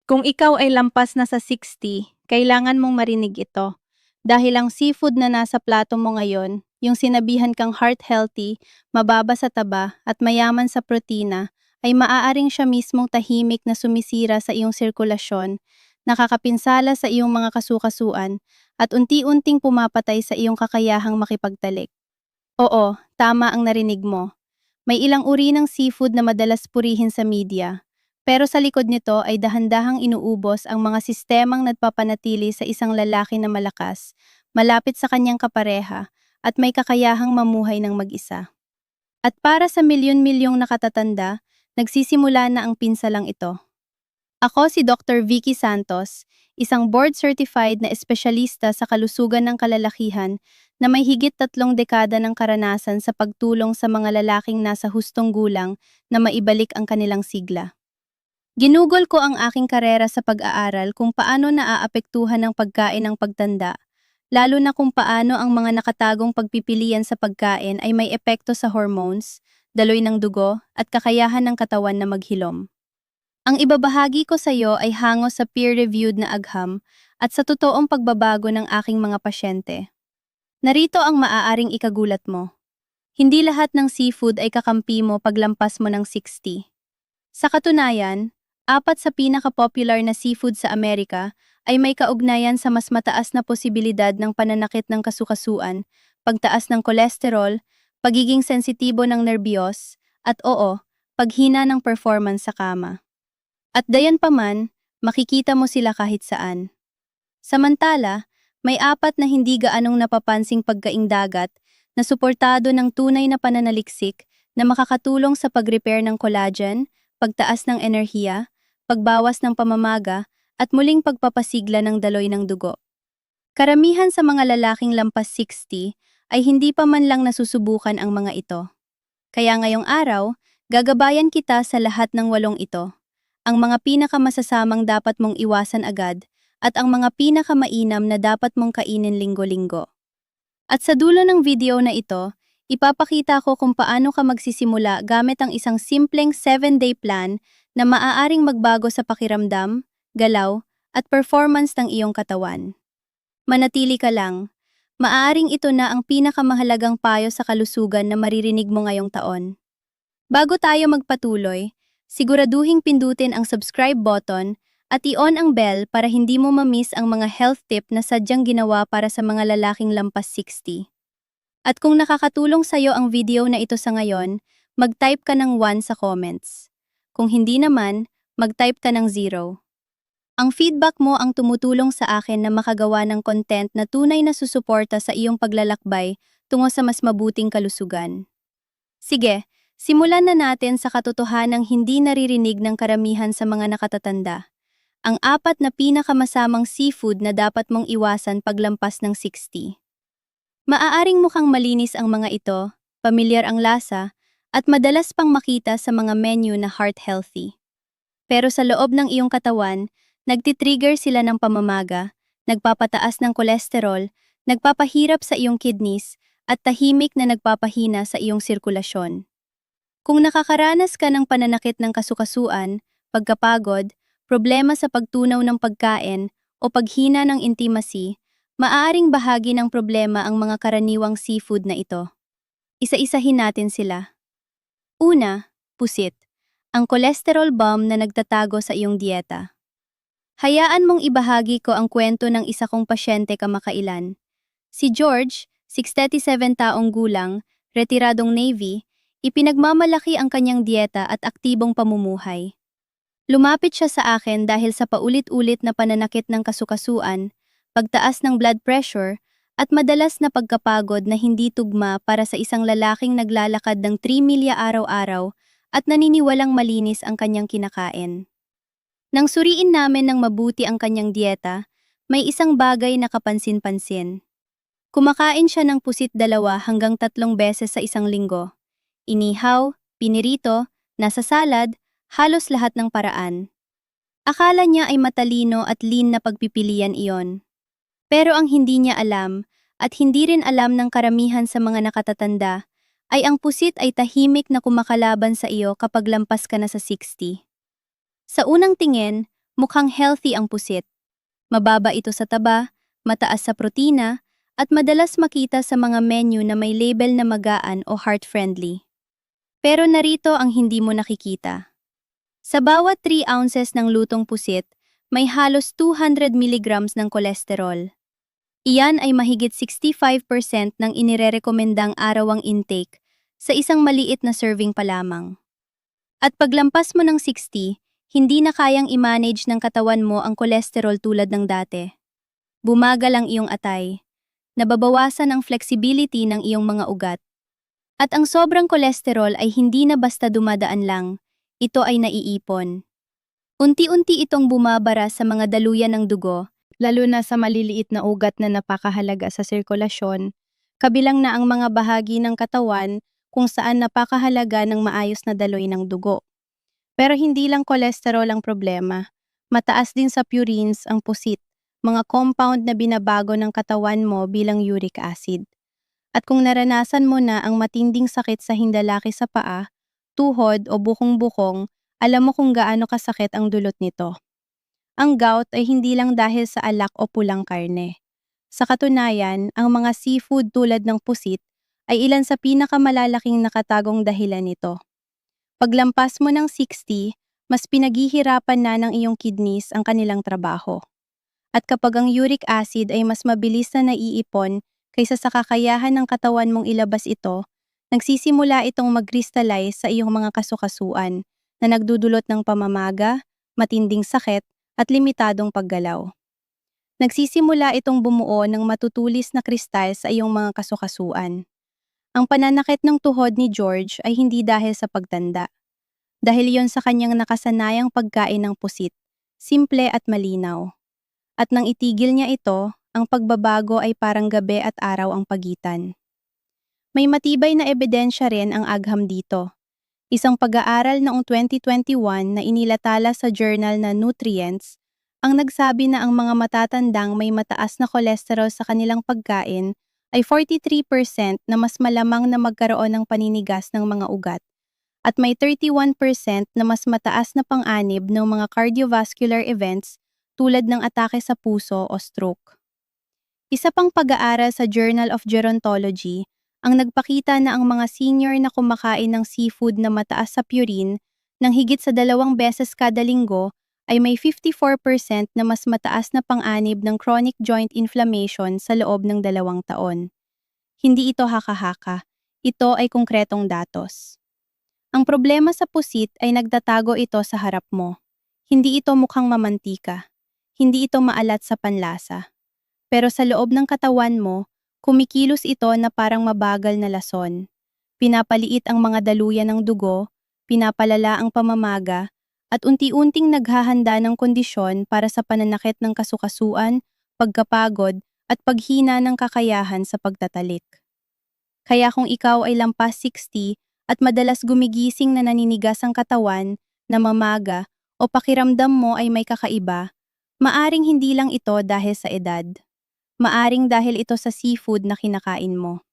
Kung ikaw ay lampas na sa 60, kailangan mong marinig ito. Dahil ang seafood na nasa plato mo ngayon, yung sinabihan kang heart healthy, mababa sa taba at mayaman sa protina, ay maaaring siya mismong tahimik na sumisira sa iyong sirkulasyon, nakakapinsala sa iyong mga kasukasuan, at unti-unting pumapatay sa iyong kakayahang makipagtalik. Oo, tama ang narinig mo. May ilang uri ng seafood na madalas purihin sa media, pero sa likod nito ay dahan-dahang inuubos ang mga sistemang nagpapanatili sa isang lalaki na malakas, malapit sa kanyang kapareha, at may kakayahang mamuhay ng mag-isa. At para sa milyon-milyong nakatatanda, nagsisimula na ang pinsalang ito. Ako si Dr. Vicky Santos, isang board-certified na espesyalista sa kalusugan ng kalalakihan na may higit 3 dekada ng karanasan sa pagtulong sa mga lalaking nasa hustong gulang na maibalik ang kanilang sigla. Ginugol ko ang aking karera sa pag-aaral kung paano naaapektuhan ng pagkain ang pagtanda, lalo na kung paano ang mga nakatagong pagpipilian sa pagkain ay may epekto sa hormones, daloy ng dugo, at kakayahan ng katawan na maghilom. Ang ibabahagi ko sa iyo ay hango sa peer-reviewed na agham at sa totoong pagbabago ng aking mga pasyente. Narito ang maaaring ikagulat mo. Hindi lahat ng seafood ay kakampi mo paglampas mo ng 60. Sa katunayan, 4 sa pinaka-popular na seafood sa Amerika ay may kaugnayan sa mas mataas na posibilidad ng pananakit ng kasukasuan, pagtaas ng kolesterol, pagiging sensitibo ng nerbiyos, at oo, paghina ng performance sa kama. At dayan pa man, makikita mo sila kahit saan. Samantala, may 4 na hindi gaanong napapansing pagkaing dagat na suportado ng tunay na pananaliksik na makakatulong sa pag-repair ng collagen, pagtaas ng enerhiya, pagbawas ng pamamaga, at muling pagpapasigla ng daloy ng dugo. Karamihan sa mga lalaking lampas 60 ay hindi pa man lang nasusubukan ang mga ito. Kaya ngayong araw, gagabayan kita sa lahat ng 8 ito. Ang mga pinakamasasamang dapat mong iwasan agad at ang mga pinakamainam na dapat mong kainin linggo-linggo. At sa dulo ng video na ito, ipapakita ko kung paano ka magsisimula gamit ang isang simpleng 7-day plan na maaaring magbago sa pakiramdam, galaw, at performance ng iyong katawan. Manatili ka lang. Maaaring ito na ang pinakamahalagang payo sa kalusugan na maririnig mo ngayong taon. Bago tayo magpatuloy, siguraduhing pindutin ang subscribe button at i-on ang bell para hindi mo ma-miss ang mga health tip na sadyang ginawa para sa mga lalaking lampas 60. At kung nakakatulong sa'yo ang video na ito sa ngayon, mag-type ka ng 1 sa comments. Kung hindi naman, mag-type ka ng 0. Ang feedback mo ang tumutulong sa akin na makagawa ng content na tunay na susuporta sa iyong paglalakbay tungo sa mas mabuting kalusugan. Sige, simulan na natin sa katotohanang hindi naririnig ng karamihan sa mga nakatatanda. Ang 4 na pinakamasamang seafood na dapat mong iwasan paglampas ng 60. Maaaring mukhang malinis ang mga ito, pamilyar ang lasa, at madalas pang makita sa mga menu na heart healthy. Pero sa loob ng iyong katawan, nagtitrigger sila ng pamamaga, nagpapataas ng kolesterol, nagpapahirap sa iyong kidneys, at tahimik na nagpapahina sa iyong sirkulasyon. Kung nakakaranas ka ng pananakit ng kasukasuan, pagkapagod, problema sa pagtunaw ng pagkain, o paghina ng intimacy, maaaring bahagi ng problema ang mga karaniwang seafood na ito. Isa-isahin natin sila. Una, pusit. Ang cholesterol bomb na nagtatago sa iyong dieta. Hayaan mong ibahagi ko ang kwento ng isa kong pasyente kamakailan. Si George, 67 taong gulang, retiradong Navy, ipinagmamalaki ang kanyang dieta at aktibong pamumuhay. Lumapit siya sa akin dahil sa paulit-ulit na pananakit ng kasukasuan, pagtaas ng blood pressure, at madalas na pagkapagod na hindi tugma para sa isang lalaking naglalakad ng 3 milya araw-araw at naniniwalang malinis ang kanyang kinakain. Nang suriin namin ng mabuti ang kanyang dieta, may isang bagay na kapansin-pansin. Kumakain siya ng pusit 2 hanggang 3 beses sa isang linggo. Inihaw, pinirito, nasa salad, halos lahat ng paraan. Akala niya ay matalino at lean na pagpipilian iyon. Pero ang hindi niya alam, at hindi rin alam ng karamihan sa mga nakatatanda, ay ang pusit ay tahimik na kumakalaban sa iyo kapag lampas ka na sa 60. Sa unang tingin, Mukhang healthy ang pusit. Mababa ito sa taba, mataas sa protina, at madalas makita sa mga menu na may label na magaan o heart-friendly. Pero narito ang hindi mo nakikita. Sa bawat 3 ounces ng lutong pusit, may halos 200 milligrams ng kolesterol. Iyan ay mahigit 65% ng inirerekomendang arawang intake sa isang maliit na serving pa lamang. At paglampas mo ng 60, hindi na kayang i-manage ng katawan mo ang kolesterol tulad ng dati. Bumagal ang iyong atay. Nababawasan ang flexibility ng iyong mga ugat. At ang sobrang kolesterol ay hindi na basta dumadaan lang, ito ay naiipon. Unti-unti itong bumabara sa mga daluyan ng dugo, lalo na sa maliliit na ugat na napakahalaga sa sirkulasyon, kabilang na ang mga bahagi ng katawan kung saan napakahalaga ng maayos na daloy ng dugo. Pero hindi lang kolesterol ang problema, mataas din sa purines ang pusit, mga compound na binabago ng katawan mo bilang uric acid. At kung naranasan mo na ang matinding sakit sa hindalaki sa paa, tuhod o bukong-bukong, alam mo kung gaano kasakit ang dulot nito. Ang gout ay hindi lang dahil sa alak o pulang karne. Sa katunayan, ang mga seafood tulad ng pusit ay ilan sa pinakamalalaking nakatagong dahilan nito. Paglampas mo ng 60, mas pinaghihirapan na ng iyong kidneys ang kanilang trabaho. At kapag ang uric acid ay mas mabilis na naiipon kaysa sa kakayahan ng katawan mong ilabas ito, nagsisimula itong mag-crystallize sa iyong mga kasukasuan na nagdudulot ng pamamaga, matinding sakit, at limitadong paggalaw. Nagsisimula itong bumuo ng matutulis na kristal sa iyong mga kasukasuan. Ang pananakit ng tuhod ni George ay hindi dahil sa pagtanda. Dahil yon sa kanyang nakasanayang pagkain ng pusit, simple at malinaw. At nang itigil niya ito, ang pagbabago ay parang gabi at araw ang pagitan. May matibay na ebidensya rin ang agham dito. Isang pag-aaral noong 2021 na inilathala sa journal na Nutrients, ang nagsabi na ang mga matatandang may mataas na kolesterol sa kanilang pagkain ay 43% na mas malamang na magkaroon ng paninigas ng mga ugat at may 31% na mas mataas na pang-anib ng mga cardiovascular events tulad ng atake sa puso o stroke. Isa pang pag-aaral sa Journal of Gerontology ang nagpakita na ang mga senior na kumakain ng seafood na mataas sa purine ng higit sa 2 beses kada linggo ay may 54% na mas mataas na pang-anib ng chronic joint inflammation sa loob ng 2 taon. Hindi ito haka-haka, ito ay konkretong datos. Ang problema sa pusit ay nagtatago ito sa harap mo. Hindi ito mukhang mamantika. Hindi ito maalat sa panlasa. Pero sa loob ng katawan mo, kumikilos ito na parang mabagal na lason. Pinapaliit ang mga daluyan ng dugo, pinapalala ang pamamaga, at unti-unting naghahanda ng kondisyon para sa pananakit ng kasukasuan, pagkapagod, at paghina ng kakayahan sa pagtatalik. Kaya kung ikaw ay lampas 60 at madalas gumigising na naninigas ang katawan, namamaga, o pakiramdam mo ay may kakaiba, maaring hindi lang ito dahil sa edad. Maaring dahil ito sa seafood na kinakain mo.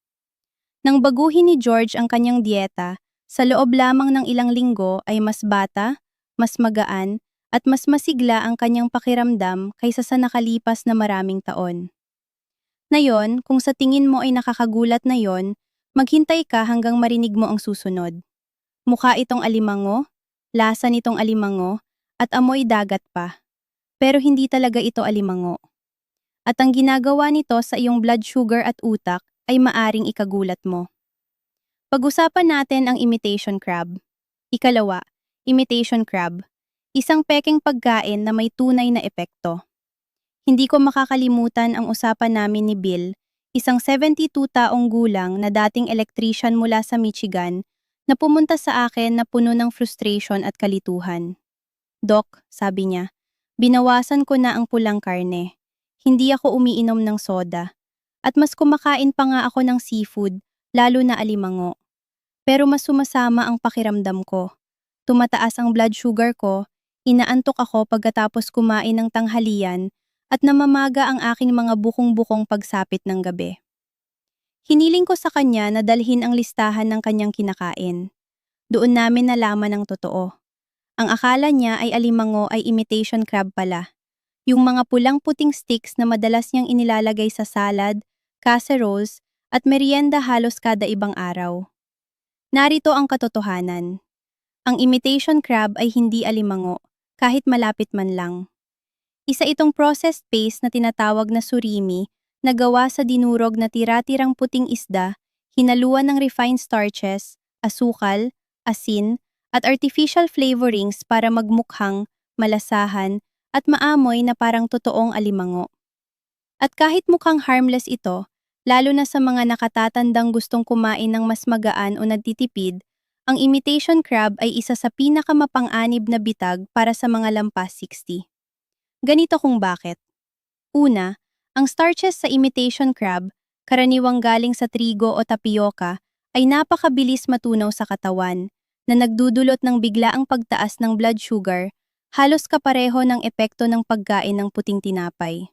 Nang baguhin ni George ang kanyang dieta, sa loob lamang ng ilang linggo ay mas bata, mas magaan, at mas masigla ang kanyang pakiramdam kaysa sa nakalipas na maraming taon. Ngayon, kung sa tingin mo ay nakakagulat na yon, maghintay ka hanggang marinig mo ang susunod. Mukha itong alimango, lasa nitong alimango, at amoy dagat pa. Pero hindi talaga ito alimango. At ang ginagawa nito sa iyong blood sugar at utak ay maaring ikagulat mo. Pag-usapan natin ang imitation crab. Ikalawa, imitation crab. Isang pekeng pagkain na may tunay na epekto. Hindi ko makakalimutan ang usapan namin ni Bill, isang 72 taong gulang na dating electrician mula sa Michigan, na pumunta sa akin na puno ng frustration at kalituhan. "Doc," sabi niya, "binawasan ko na ang pulang karne. Hindi ako umiinom ng soda. At mas kumakain pa nga ako ng seafood, lalo na alimango. Pero mas sumasama ang pakiramdam ko. Tumataas ang blood sugar ko, inaantok ako pagkatapos kumain ng tanghalian, at namamaga ang aking mga bukong-bukong pagsapit ng gabi." Hiniling ko sa kanya na dalhin ang listahan ng kanyang kinakain. Doon namin nalaman ang totoo. Ang akala niya ay alimango ay imitation crab pala. Yung mga pulang-puting sticks na madalas niyang inilalagay sa salad, casseroles, at merienda halos kada ibang araw. Narito ang katotohanan. Ang imitation crab ay hindi alimango, kahit malapit man lang. Isa itong processed paste na tinatawag na surimi na gawa sa dinurog na tira-tirang puting isda, hinaluan ng refined starches, asukal, asin, at artificial flavorings para magmukhang, malasahan, at maamoy na parang totoong alimango. At kahit mukhang harmless ito, lalo na sa mga nakatatandang gustong kumain ng mas magaan o nagtitipid, ang imitation crab ay isa sa pinakamapang-anib na bitag para sa mga lampas 60. Ganito kung bakit. Una, ang starches sa imitation crab, karaniwang galing sa trigo o tapioca, ay napakabilis matunaw sa katawan, na nagdudulot ng biglaang pagtaas ng blood sugar, halos kapareho ng epekto ng pagkain ng puting tinapay.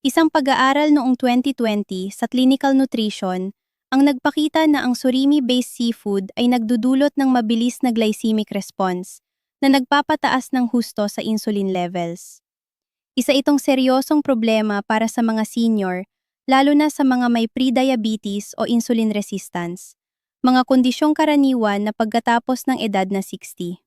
Isang pag-aaral noong 2020 sa Clinical Nutrition ang nagpakita na ang surimi-based seafood ay nagdudulot ng mabilis na glycemic response na nagpapataas ng husto sa insulin levels. Isa itong seryosong problema para sa mga senior, lalo na sa mga may pre-diabetes o insulin resistance, mga kondisyong karaniwan na pagkatapos ng edad na 60.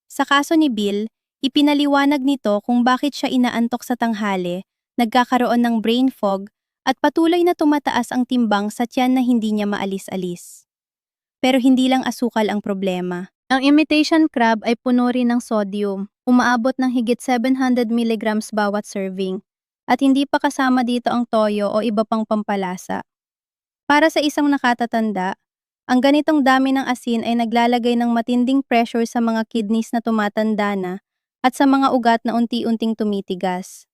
Sa kaso ni Bill, ipinaliwanag nito kung bakit siya inaantok sa tanghali, nagkakaroon ng brain fog, at patuloy na tumataas ang timbang sa tiyan na hindi niya maalis-alis. Pero hindi lang asukal ang problema. Ang imitation crab ay puno rin ng sodium, umaabot ng higit 700 milligrams bawat serving, at hindi pa kasama dito ang toyo o iba pang pampalasa. Para sa isang nakatatanda, ang ganitong dami ng asin ay naglalagay ng matinding pressure sa mga kidneys na tumatanda na at sa mga ugat na unti-unting tumitigas.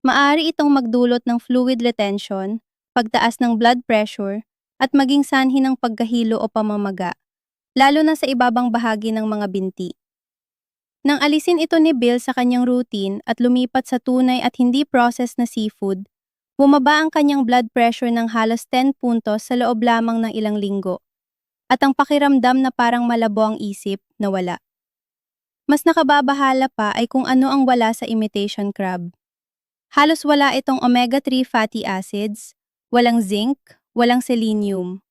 Maaari itong magdulot ng fluid retention, pagtaas ng blood pressure, at maging sanhi ng pagkahilo o pamamaga, lalo na sa ibabang bahagi ng mga binti. Nang alisin ito ni Bill sa kanyang routine at lumipat sa tunay at hindi processed na seafood, bumaba ang kanyang blood pressure ng halos 10 puntos sa loob lamang ng ilang linggo, at ang pakiramdam na parang malabo ang isip, nawala. Mas nakababahala pa ay kung ano ang wala sa imitation crab. Halos wala itong omega-3 fatty acids, walang zinc, walang selenium.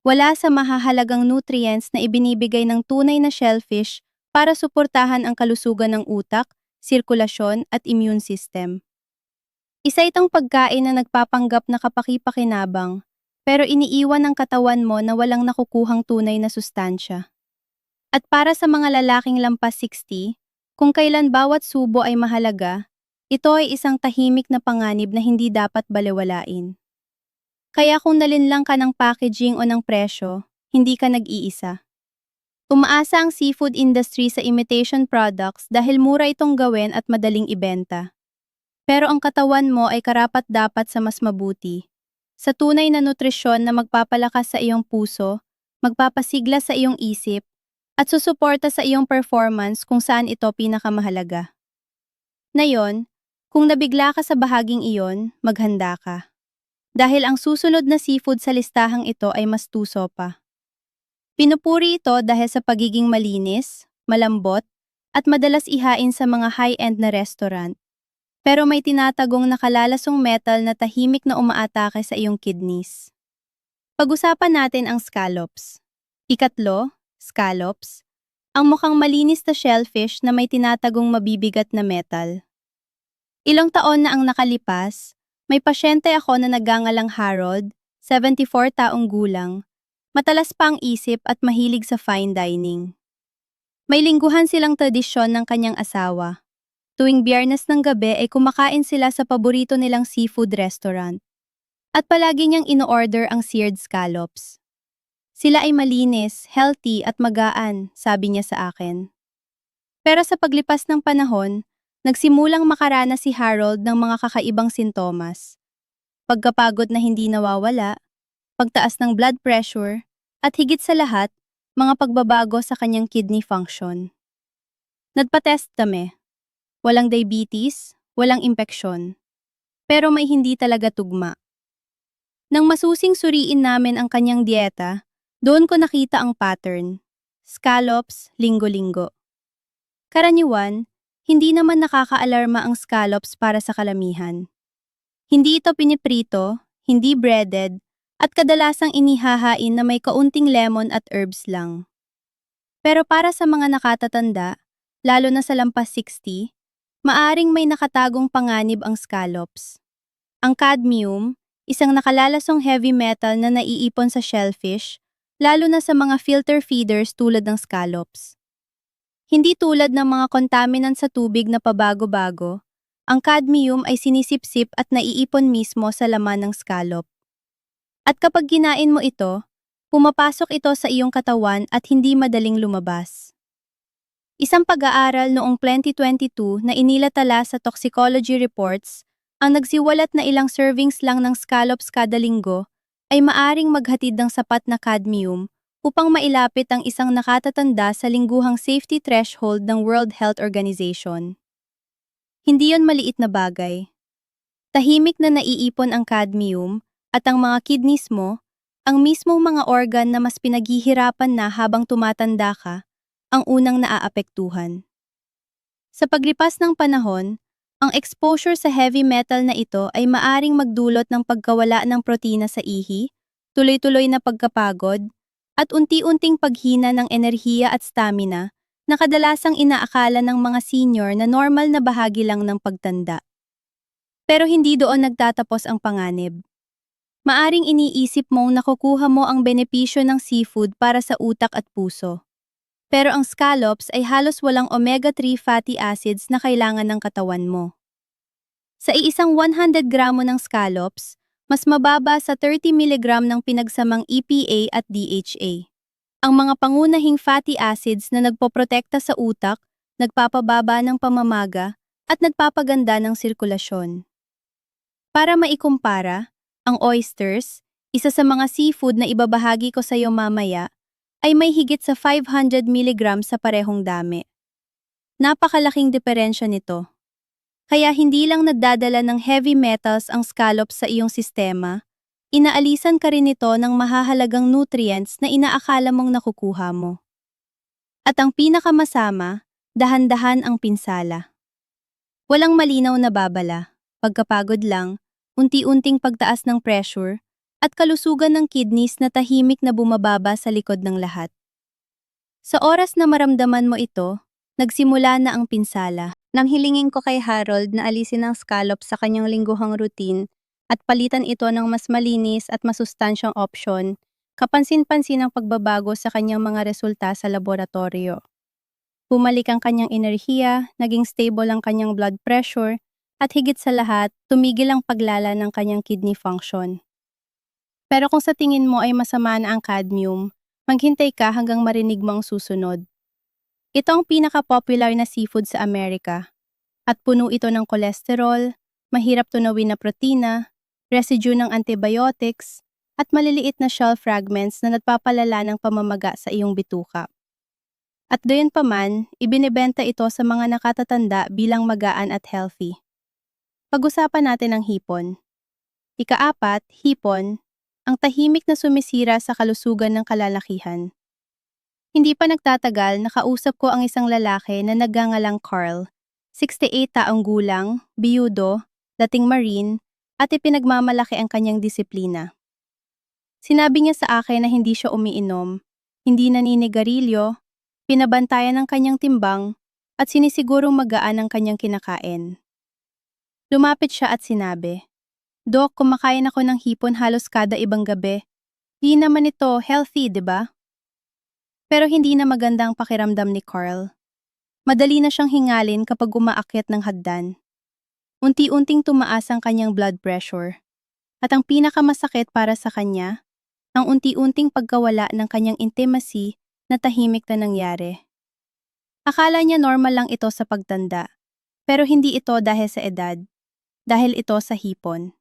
Wala sa mahahalagang nutrients na ibinibigay ng tunay na shellfish para suportahan ang kalusugan ng utak, sirkulasyon at immune system. Isa itong pagkain na nagpapanggap na kapaki-pakinabang, pero iniiwan ng katawan mo na walang nakukuhang tunay na sustansya. At para sa mga lalaking lampas 60, kung kailan bawat subo ay mahalaga, ito ay isang tahimik na panganib na hindi dapat balewalain. Kaya kung nalinlang ka ng packaging o ng presyo, hindi ka nag-iisa. Umaasa ang seafood industry sa imitation products dahil mura itong gawin at madaling ibenta. Pero ang katawan mo ay karapat-dapat sa mas mabuti. Sa tunay na nutrisyon na magpapalakas sa iyong puso, magpapasigla sa iyong isip, at susuporta sa iyong performance kung saan ito pinakamahalaga. Ngayon, kung nabigla ka sa bahaging iyon, maghanda ka. Dahil ang susunod na seafood sa listahang ito ay mas tuso pa. Pinupuri ito dahil sa pagiging malinis, malambot, at madalas ihain sa mga high-end na restaurant. Pero may tinatagong nakalalasong metal na tahimik na umaatake sa iyong kidneys. Pag-usapan natin ang scallops. Ikatlo, scallops, ang mukhang malinis na shellfish na may tinatagong mabibigat na metal. Ilang taon na ang nakalipas, may pasyente ako na nagngangalang Harold, 74 taong gulang, matalas pa ang isip at mahilig sa fine dining. May lingguhan silang tradisyon ng kanyang asawa. Tuwing Biyernes ng gabi ay kumakain sila sa paborito nilang seafood restaurant. At palagi niyang ino-order ang seared scallops. Sila ay malinis, healthy at magaan, sabi niya sa akin. Pero sa paglipas ng panahon, nagsimulang makaranas si Harold ng mga kakaibang sintomas. Pagkapagod na hindi nawawala, pagtaas ng blood pressure, at higit sa lahat, mga pagbabago sa kanyang kidney function. Nagpa-test kami. Walang diabetes, walang impeksyon. Pero may hindi talaga tugma. Nang masusing suriin namin ang kanyang dieta, doon ko nakita ang pattern. Scallops, linggo-linggo. Karaniwan, hindi naman nakakaalarma ang scallops para sa kalamihan. Hindi ito piniprito, hindi breaded, at kadalasang inihahain na may kaunting lemon at herbs lang. Pero para sa mga nakatatanda, lalo na sa lampas 60, maaring may nakatagong panganib ang scallops. Ang cadmium, isang nakalalasong heavy metal na naiipon sa shellfish, lalo na sa mga filter feeders tulad ng scallops. Hindi tulad ng mga contaminant sa tubig na pabago-bago, ang cadmium ay sinisipsip at naiipon mismo sa laman ng scallop. At kapag kinain mo ito, pumapasok ito sa iyong katawan at hindi madaling lumabas. Isang pag-aaral noong 2022 na inilatala sa toxicology reports, ang nagsiwalat na ilang servings lang ng scallops kada linggo ay maaring maghatid ng sapat na cadmium upang mailapit ang isang nakatatanda sa lingguhang safety threshold ng World Health Organization. Hindi yon maliit na bagay. Tahimik na naiipon ang cadmium at ang mga kidneys mo, ang mismong mga organ na mas pinaghihirapan na habang tumatanda ka, ang unang naaapektuhan. Sa paglipas ng panahon, ang exposure sa heavy metal na ito ay maaring magdulot ng pagkawala ng protina sa ihi, tuloy-tuloy na pagkapagod, at unti-unting paghina ng enerhiya at stamina na kadalasang inaakala ng mga senior na normal na bahagi lang ng pagtanda. Pero hindi doon nagtatapos ang panganib. Maaring iniisip mong nakukuha mo ang benepisyo ng seafood para sa utak at puso. Pero ang scallops ay halos walang omega-3 fatty acids na kailangan ng katawan mo. Sa iisang 100 gramo ng scallops, mas mababa sa 30 mg ng pinagsamang EPA at DHA. Ang mga pangunahing fatty acids na nagpoprotekta sa utak, nagpapababa ng pamamaga, at nagpapaganda ng sirkulasyon. Para maikumpara, ang oysters, isa sa mga seafood na ibabahagi ko sa iyo mamaya, ay may higit sa 500 mg sa parehong dami. Napakalaking diferensya nito. Kaya hindi lang nagdadala ng heavy metals ang scallops sa iyong sistema, inaalisan ka rin ito ng mahahalagang nutrients na inaakala mong nakukuha mo. At ang pinakamasama, dahan-dahan ang pinsala. Walang malinaw na babala, pagkapagod lang, unti-unting pagtaas ng pressure, at kalusugan ng kidneys na tahimik na bumababa sa likod ng lahat. Sa oras na maramdaman mo ito, nagsimula na ang pinsala. Nang hilingin ko kay Harold na alisin ang scallops sa kanyang lingguhang routine at palitan ito ng mas malinis at masustansyang option, kapansin-pansin ang pagbabago sa kanyang mga resulta sa laboratorio. Bumalik ang kanyang enerhiya, naging stable ang kanyang blood pressure, at higit sa lahat, tumigil ang paglala ng kanyang kidney function. Pero kung sa tingin mo ay masama na ang cadmium, maghintay ka hanggang marinig mo ang susunod. Ito ang pinaka-popular na seafood sa Amerika, at puno ito ng kolesterol, mahirap tunawin na protina, residue ng antibiotics, at maliliit na shell fragments na nagpapalala ng pamamaga sa iyong bituka. At gayon pa man, ibinebenta ito sa mga nakatatanda bilang magaan at healthy. Pag-usapan natin ang hipon. Ika-4, hipon, ang tahimik na sumisira sa kalusugan ng kalalakihan. Hindi pa nagtatagal, nakausap ko ang isang lalaki na nagngangalang Carl, 68 taong gulang, biyudo, dating Marine, at ipinagmamalaki ang kanyang disiplina. Sinabi niya sa akin na hindi siya umiinom, hindi naninigarilyo, pinabantayan ang kanyang timbang, at sinisigurong magaan ang kanyang kinakain. Lumapit siya at sinabi, "Dok, kumakain ako ng hipon halos kada ibang gabi. Di naman ito healthy, di ba?" Pero hindi na maganda ang pakiramdam ni Carl. Madali na siyang hingalin kapag umaakyat ng hagdan. Unti-unting tumaas ang kanyang blood pressure. At ang pinakamasakit para sa kanya, ang unti-unting pagkawala ng kanyang intimacy na tahimik na nangyari. Akala niya normal lang ito sa pagtanda, pero hindi ito dahil sa edad, dahil ito sa hipon.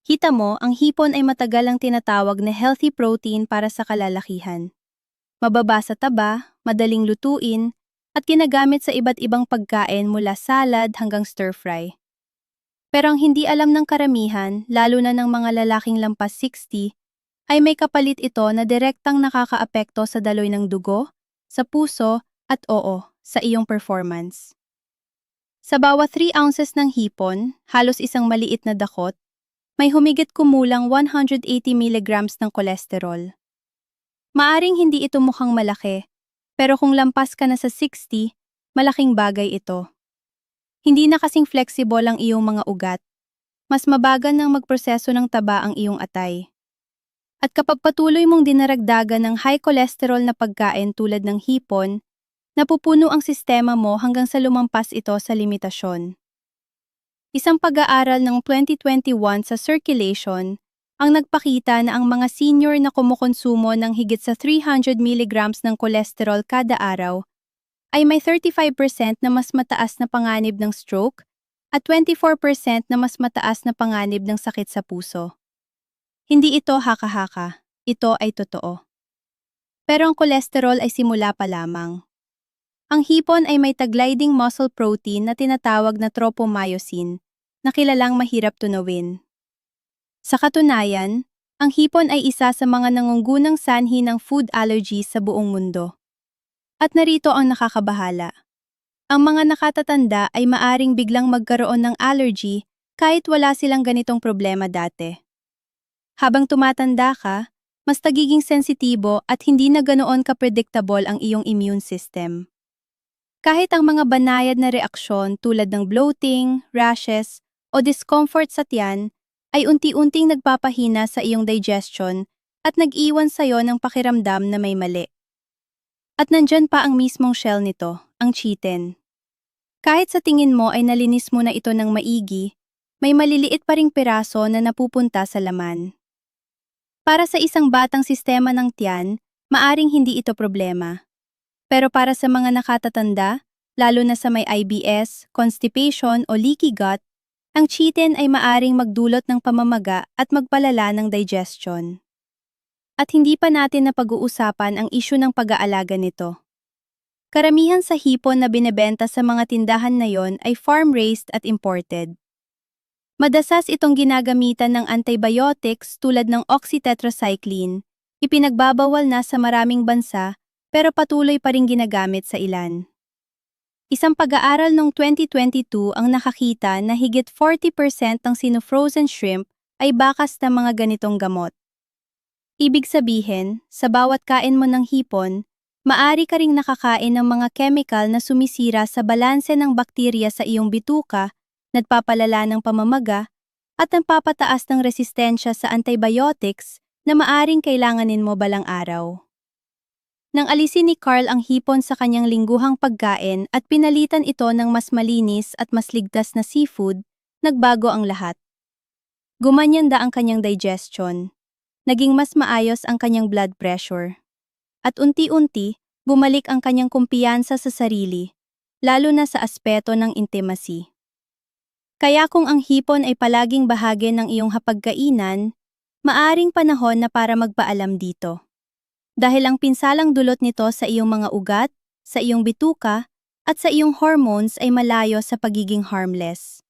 Kita mo, ang hipon ay matagal ang tinatawag na healthy protein para sa kalalakihan. Mababa sa taba, madaling lutuin, at ginagamit sa iba't ibang pagkain mula salad hanggang stir-fry. Pero ang hindi alam ng karamihan, lalo na ng mga lalaking lampas 60, ay may kapalit ito na direktang nakakaapekto sa daloy ng dugo, sa puso, at sa iyong performance. Sa bawat 3 ounces ng hipon, halos isang maliit na dakot, may humigit kumulang 180 milligrams ng kolesterol. Maaring hindi ito mukhang malaki, pero kung lampas ka na sa 60, malaking bagay ito. Hindi na kasing flexible ang iyong mga ugat. Mas mabagal ng magproseso ng taba ang iyong atay. At kapag patuloy mong dinaragdagan ng high cholesterol na pagkain tulad ng hipon, napupuno ang sistema mo hanggang sa lumampas ito sa limitasyon. Isang pag-aaral ng 2021 sa Circulation ang nagpakita na ang mga senior na kumukonsumo ng higit sa 300 milligrams ng kolesterol kada araw ay may 35% na mas mataas na panganib ng stroke at 24% na mas mataas na panganib ng sakit sa puso. Hindi ito haka-haka, ito ay totoo. Pero ang kolesterol ay simula pa lamang. Ang hipon ay may taggliding muscle protein na tinatawag na tropomyosin, na kilalang mahirap tunawin. Sa katunayan, ang hipon ay isa sa mga nangungunang sanhi ng food allergies sa buong mundo. At narito ang nakakabahala. Ang mga nakatatanda ay maaring biglang magkaroon ng allergy kahit wala silang ganitong problema dati. Habang tumatanda ka, mas nagiging sensitibo at hindi na ganoon ka-predictable ang iyong immune system. Kahit ang mga banayad na reaksyon tulad ng bloating, rashes, o discomfort sa tiyan ay unti-unting nagpapahina sa iyong digestion at nag-iwan sa'yo ng pakiramdam na may mali. At nandyan pa ang mismong shell nito, ang chitin. Kahit sa tingin mo ay nalinis mo na ito ng maigi, may maliliit pa ring piraso na napupunta sa laman. Para sa isang batang sistema ng tiyan, maaring hindi ito problema. Pero para sa mga nakatatanda, lalo na sa may IBS, constipation o leaky gut, ang chitin ay maaring magdulot ng pamamaga at magpalala ng digestion. At hindi pa natin napag-uusapan ang isyu ng pag-aalaga nito. Karamihan sa hipon na binebenta sa mga tindahan na yon ay farm-raised at imported. Madasas itong ginagamitan ng antibiotics tulad ng oxytetracycline, ipinagbabawal na sa maraming bansa pero patuloy pa ring ginagamit sa ilan. Isang pag-aaral noong 2022 ang nakakita na higit 40% ng sino-frozen shrimp ay bakas na mga ganitong gamot. Ibig sabihin, sa bawat kain mo ng hipon, maari ka ring nakakain ng mga chemical na sumisira sa balanse ng bakterya sa iyong bituka, nagpapalala ng pamamaga, at nagpapataas ng resistensya sa antibiotics na maaring kailanganin mo balang araw. Nang alisin ni Carl ang hipon sa kanyang lingguhang pagkain at pinalitan ito ng mas malinis at mas ligtas na seafood, nagbago ang lahat. Gumanyanda ang kanyang digestion. Naging mas maayos ang kanyang blood pressure. At unti-unti, bumalik ang kanyang kumpiyansa sa sarili, lalo na sa aspeto ng intimacy. Kaya kung ang hipon ay palaging bahagi ng iyong hapagkainan, maaring panahon na para magpaalam dito. Dahil ang pinsalang dulot nito sa iyong mga ugat, sa iyong bituka, at sa iyong hormones ay malayo sa pagiging harmless.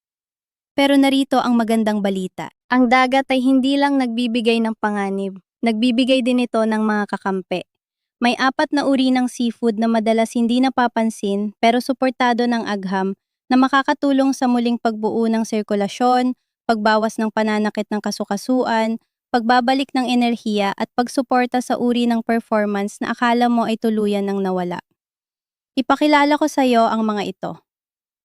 Pero narito ang magandang balita. Ang dagat ay hindi lang nagbibigay ng panganib, nagbibigay din ito ng mga kakampi. May 4 na uri ng seafood na madalas hindi napapansin pero suportado ng agham na makakatulong sa muling pagbuo ng sirkulasyon, pagbawas ng pananakit ng kasukasuan, pagbabalik ng enerhiya at pagsuporta sa uri ng performance na akala mo ay tuluyan ng nawala. Ipakilala ko sa iyo ang mga ito.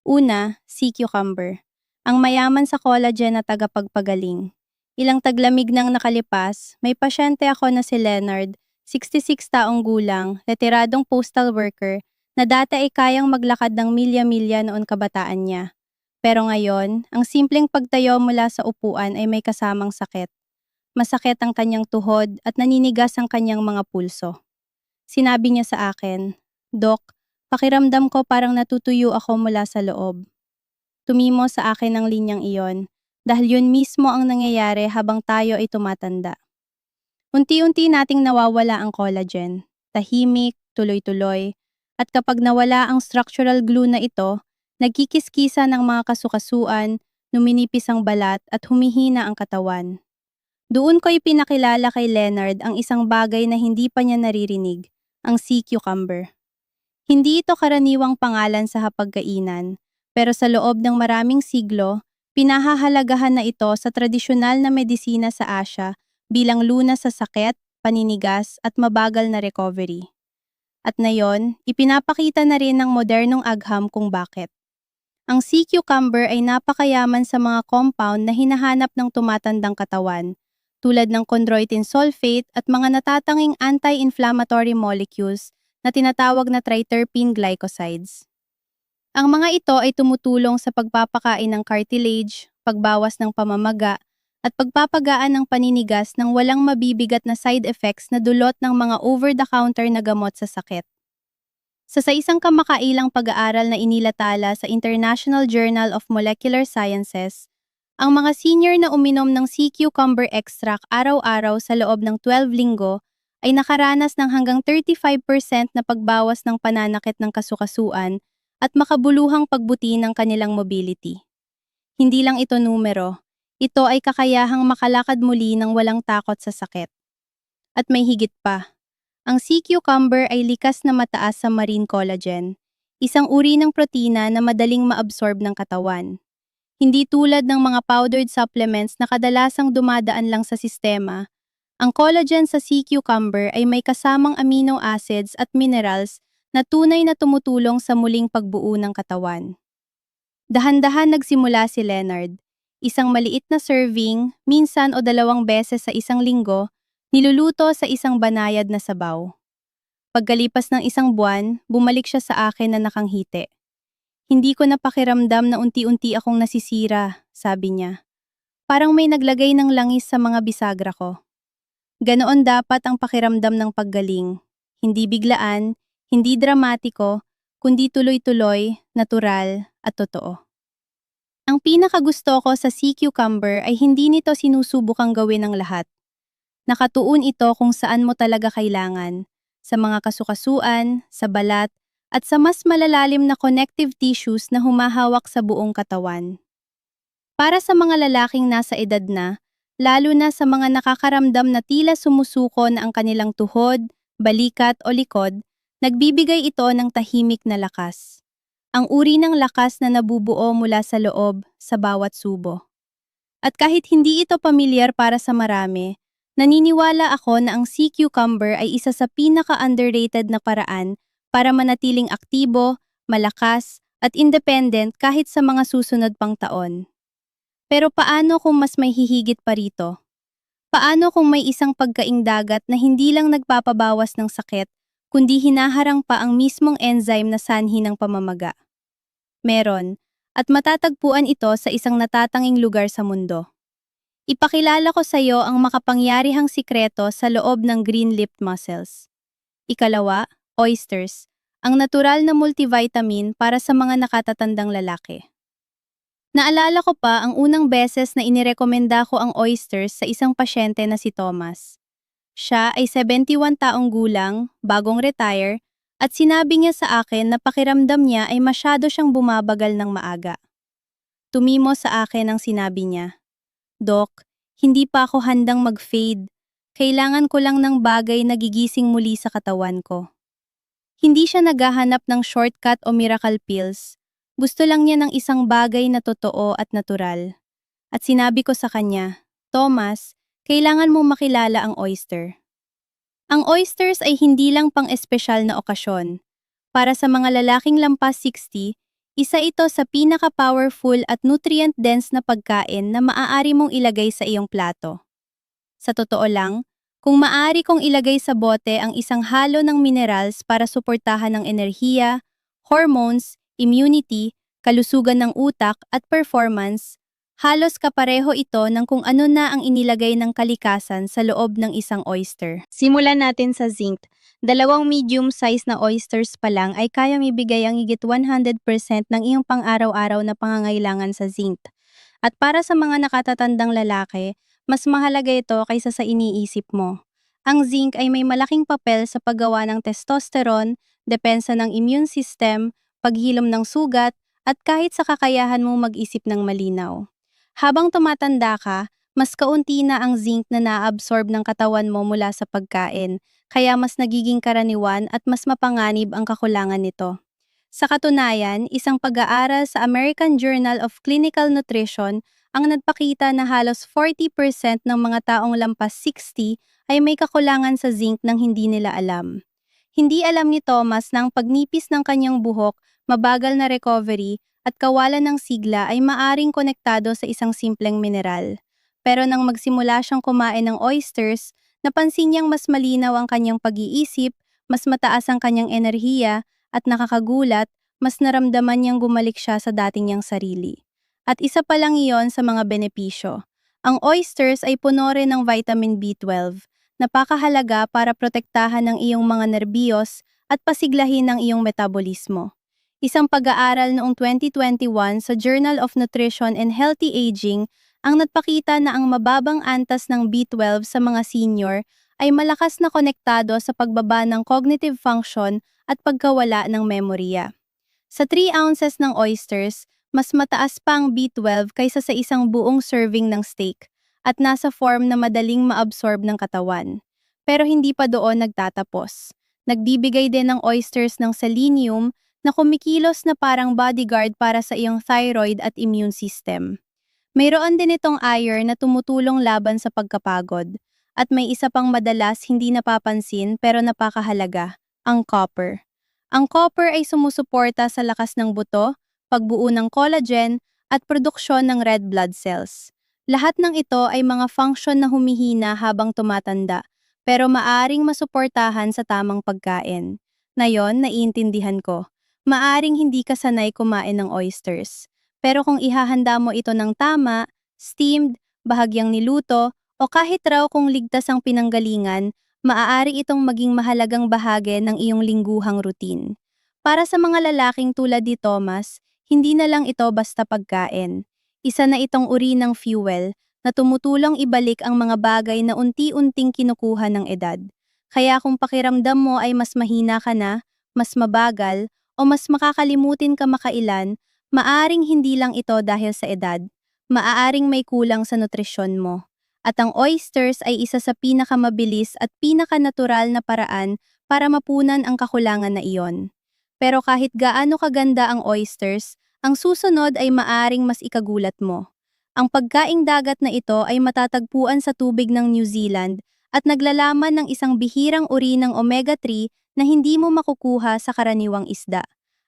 Una, sea cucumber. Ang mayaman sa collagen na tagapagpagaling. Ilang taglamig nang nakalipas, may pasyente ako na si Leonard, 66 taong gulang, retiradong postal worker, na dati ay kayang maglakad ng milya-milya noon kabataan niya. Pero ngayon, ang simpleng pagtayo mula sa upuan ay may kasamang sakit. Masakit ang kanyang tuhod at naninigas ang kanyang mga pulso. Sinabi niya sa akin, "Dok, pakiramdam ko parang natutuyo ako mula sa loob." Tumimo sa akin ang linyang iyon, dahil yun mismo ang nangyayari habang tayo ay tumatanda. Unti-unti nating nawawala ang collagen, tahimik, tuloy-tuloy, at kapag nawala ang structural glue na ito, nagkikiskisa ng mga kasukasuan, numinipis ang balat at humihina ang katawan. Doon ko ipinakilala kay Leonard ang isang bagay na hindi pa niya naririnig, ang sea cucumber. Hindi ito karaniwang pangalan sa hapagkainan, pero sa loob ng maraming siglo, pinahahalagahan na ito sa tradisyonal na medisina sa Asya bilang lunas sa sakit, paninigas at mabagal na recovery. At ngayon, ipinapakita na rin ng modernong agham kung bakit. Ang sea cucumber ay napakayaman sa mga compound na hinahanap ng tumatandang katawan, tulad ng chondroitin sulfate at mga natatanging anti-inflammatory molecules na tinatawag na triterpene glycosides. Ang mga ito ay tumutulong sa pagpapakain ng cartilage, pagbawas ng pamamaga, at pagpapagaan ng paninigas ng walang mabibigat na side effects na dulot ng mga over-the-counter na gamot sa sakit. Sa isang kamakailang pag-aaral na inilatala sa International Journal of Molecular Sciences, ang mga senior na uminom ng sea cucumber extract araw-araw sa loob ng 12 linggo ay nakaranas ng hanggang 35% na pagbawas ng pananakit ng kasukasuan at makabuluhang pagbuti ng kanilang mobility. Hindi lang ito numero, ito ay kakayahang makalakad muli ng walang takot sa sakit. At may higit pa. Ang sea cucumber ay likas na mataas sa marine collagen, isang uri ng protina na madaling maabsorb ng katawan. Hindi tulad ng mga powdered supplements na kadalasang dumadaan lang sa sistema, ang collagen sa sea cucumber ay may kasamang amino acids at minerals na tunay na tumutulong sa muling pagbuo ng katawan. Dahan-dahan nagsimula si Leonard. Isang maliit na serving, minsan o 2 beses sa isang linggo, niluluto sa isang banayad na sabaw. Pagkalipas ng 1 buwan, bumalik siya sa akin na nakanghiti. Hindi ko napakiramdam na unti-unti akong nasisira, sabi niya. Parang may naglagay ng langis sa mga bisagra ko. Ganoon dapat ang pakiramdam ng paggaling. Hindi biglaan, hindi dramatiko, kundi tuloy-tuloy, natural, at totoo. Ang pinakagusto ko sa sea cucumber ay hindi nito sinusubukang gawin ng lahat. Nakatuon ito kung saan mo talaga kailangan, sa mga kasukasuan, sa balat, at sa mas malalalim na connective tissues na humahawak sa buong katawan. Para sa mga lalaking nasa edad na, lalo na sa mga nakakaramdam na tila sumusuko na ang kanilang tuhod, balikat o likod, nagbibigay ito ng tahimik na lakas. Ang uri ng lakas na nabubuo mula sa loob sa bawat subo. At kahit hindi ito pamilyar para sa marami, naniniwala ako na ang sea cucumber ay isa sa pinaka-underrated na paraan para manatiling aktibo, malakas, at independent kahit sa mga susunod pang taon. Pero paano kung mas may hihigit pa rito? Paano kung may isang pagkaing dagat na hindi lang nagpapabawas ng sakit, kundi hinaharang pa ang mismong enzyme na sanhi ng pamamaga? Meron, at matatagpuan ito sa isang natatanging lugar sa mundo. Ipakilala ko sa iyo ang makapangyarihang sikreto sa loob ng green-lipped mussels. Ikalawa, oysters, ang natural na multivitamin para sa mga nakatatandang lalaki. Naalala ko pa ang unang beses na inirekomenda ko ang oysters sa isang pasyente na si Thomas. Siya ay 71 taong gulang, bagong retire, at sinabi niya sa akin na pakiramdam niya ay masyado siyang bumabagal ng maaga. Tumimo sa akin ang sinabi niya, "Doc, hindi pa ako handang mag-fade. Kailangan ko lang ng bagay na gigising muli sa katawan ko." Hindi siya naghahanap ng shortcut o miracle pills. Gusto lang niya ng isang bagay na totoo at natural. At sinabi ko sa kanya, "Thomas, kailangan mong makilala ang oyster." Ang oysters ay hindi lang pang-espesyal na okasyon. Para sa mga lalaking lampas 60, isa ito sa pinaka-powerful at nutrient-dense na pagkain na maaari mong ilagay sa iyong plato. Sa totoo lang, kung maaari kong ilagay sa bote ang isang halo ng minerals para suportahan ng enerhiya, hormones, immunity, kalusugan ng utak at performance, halos kapareho ito ng kung ano na ang inilagay ng kalikasan sa loob ng isang oyster. Simulan natin sa zinc. 2 medium-size na oysters pa lang ay kayang ibigay ang higit 100% ng iyong pang-araw-araw na pangangailangan sa zinc. At para sa mga nakatatandang lalaki, mas mahalaga ito kaysa sa iniisip mo. Ang zinc ay may malaking papel sa paggawa ng testosterone, depensa ng immune system, paghilom ng sugat, at kahit sa kakayahan mong mag-isip ng malinaw. Habang tumatanda ka, mas kaunti na ang zinc na naabsorb ng katawan mo mula sa pagkain, kaya mas nagiging karaniwan at mas mapanganib ang kakulangan nito. Sa katunayan, isang pag-aaral sa American Journal of Clinical Nutrition ang nagpakita na halos 40% ng mga taong lampas 60 ay may kakulangan sa zinc nang hindi nila alam. Hindi alam ni Thomas na ang pagnipis ng kanyang buhok, mabagal na recovery, at kawalan ng sigla ay maaring konektado sa isang simpleng mineral. Pero nang magsimula siyang kumain ng oysters, napansin niyang mas malinaw ang kanyang pag-iisip, mas mataas ang kanyang enerhiya, at nakakagulat, mas naramdaman niyang bumalik siya sa dating niyang sarili. At isa pa lang iyon sa mga benepisyo. Ang oysters ay puno rin ng vitamin B12, napakahalaga para protektahan ng iyong mga nerbiyos at pasiglahin ang iyong metabolismo. Isang pag-aaral noong 2021 sa Journal of Nutrition and Healthy Aging ang nagpakita na ang mababang antas ng B12 sa mga senior ay malakas na konektado sa pagbaba ng cognitive function at pagkawala ng memorya. Sa 3 ounces ng oysters, mas mataas pa ang B12 kaysa sa isang buong serving ng steak at nasa form na madaling maabsorb ng katawan. Pero hindi pa doon nagtatapos. Nagbibigay din ng oysters ng selenium na kumikilos na parang bodyguard para sa iyong thyroid at immune system. Mayroon din itong iron na tumutulong laban sa pagkapagod. At may isa pang madalas hindi napapansin pero napakahalaga, ang copper. Ang copper ay sumusuporta sa lakas ng buto, pagbuo ng collagen, at produksyon ng red blood cells. Lahat ng ito ay mga function na humihina habang tumatanda, pero maaring masuportahan sa tamang pagkain. Ngayon, naiintindihan ko. Maaring hindi ka sanay kumain ng oysters. Pero kung ihahanda mo ito ng tama, steamed, bahagyang niluto, o kahit raw kung ligtas ang pinanggalingan, maaari itong maging mahalagang bahagi ng iyong lingguhang routine. Para sa mga lalaking tulad ni Thomas, hindi na lang ito basta pagkain. Isa na itong uri ng fuel na tumutulong ibalik ang mga bagay na unti-unting kinukuha ng edad. Kaya kung pakiramdam mo ay mas mahina ka na, mas mabagal, o mas makakalimutin ka makailan, maaring hindi lang ito dahil sa edad. Maaaring may kulang sa nutrisyon mo. At ang oysters ay isa sa pinakamabilis at pinakanatural na paraan para mapunan ang kakulangan na iyon. Pero kahit gaano kaganda ang oysters, ang susunod ay maaring mas ikagulat mo. Ang pagkaing dagat na ito ay matatagpuan sa tubig ng New Zealand at naglalaman ng isang bihirang uri ng omega-3 na hindi mo makukuha sa karaniwang isda.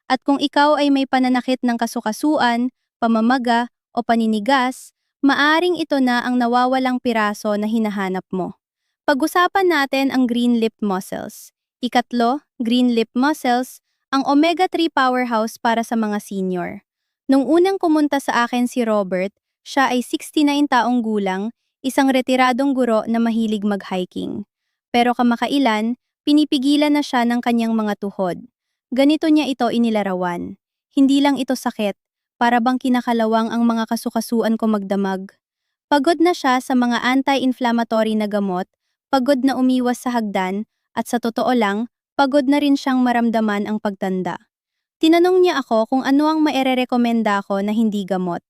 At kung ikaw ay may pananakit ng kasukasuan, pamamaga, o paninigas, maaring ito na ang nawawalang piraso na hinahanap mo. Pag-usapan natin ang green lip mussels. Ikatlo, green lip mussels, ang omega-3 powerhouse para sa mga senior. Nung unang kumunta sa akin si Robert, siya ay 69 taong gulang, isang retiradong guro na mahilig mag-hiking. Pero kamakailan, pinipigilan na siya ng kanyang mga tuhod. Ganito niya ito inilarawan. Hindi lang ito sakit, para bang kinakalawang ang mga kasukasuan ko magdamag. Pagod na siya sa mga anti-inflammatory na gamot, pagod na umiwas sa hagdan, at sa totoo lang, pagod na rin siyang maramdaman ang pagtanda. Tinanong niya ako kung ano ang maererekomenda ko na hindi gamot.